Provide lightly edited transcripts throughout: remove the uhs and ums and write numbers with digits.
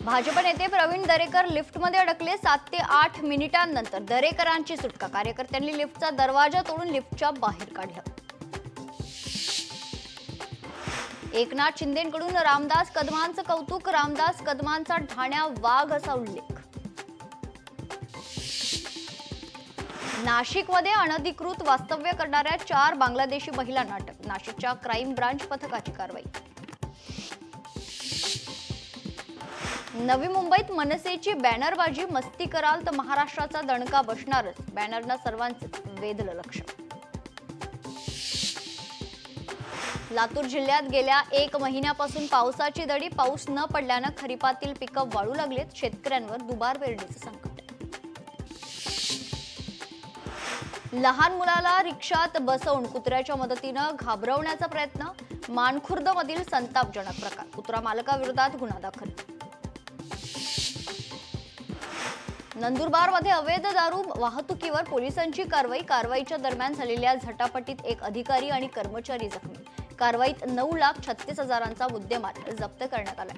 भाजप नेते प्रवीण दरेकर लिफ्टमध्ये अडकले. 7 ते 8 मिनिटांनंतर दरेकरांची सुटका. कार्यकर्त्यांनी लिफ्टचा दरवाजा तोडून लिफ्टच्या बाहेर काढलं. एकनाथ शिंदेंकडून रामदास कदमांचं कौतुक. रामदास कदमांचा ठाण्या वाघ असा उल्लेख. नाशिकमध्ये अनधिकृत वास्तव्य करणाऱ्या 4 बांगलादेशी महिलांना अटक. नाशिकच्या क्राईम ब्रांच पथकाची कारवाई. नवी मुंबईत मनसेची बॅनरबाजी. मस्ती कराल तर महाराष्ट्राचा दणका बसणारच. बॅनरनं सर्वांचेच वेधलं लक्ष. लातूर जिल्ह्यात गेल्या 1 महिन्यापासून पावसाची दडी. पाऊस न पडल्यानं खरीपातील पिकं वाळू लागलेत. शेतकऱ्यांवर दुबार पेरणीचं संकट. लहान मुलाला रिक्षात बसवून कुत्र्याच्या मदतीनं घाबरवण्याचा प्रयत्न. मानखुर्दमधील संतापजनक प्रकार. कुत्रा मालकाविरोधात गुन्हा दाखल. नंदुरबारमध्ये अवैध दारू वाहतुकीवर पोलिसांची कारवाई. कारवाईच्या दरम्यान झालेल्या झटापटीत 1 अधिकारी आणि कर्मचारी जखमी. कारवाईत 9,36,000चा मुद्देमाल जप्त करण्यात आला.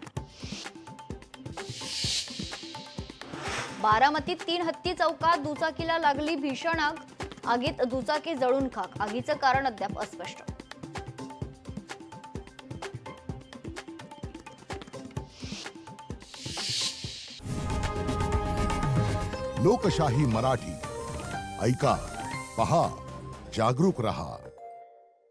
बारामतीत 3 हत्ती चौकात दुचाकीला लागली भीषण आग. आगीत दुचाकी जळून खाक. आगीचं कारण अद्याप अस्पष्ट. लोकशाही मराठी ऐका, पहा, जागरूक रहा.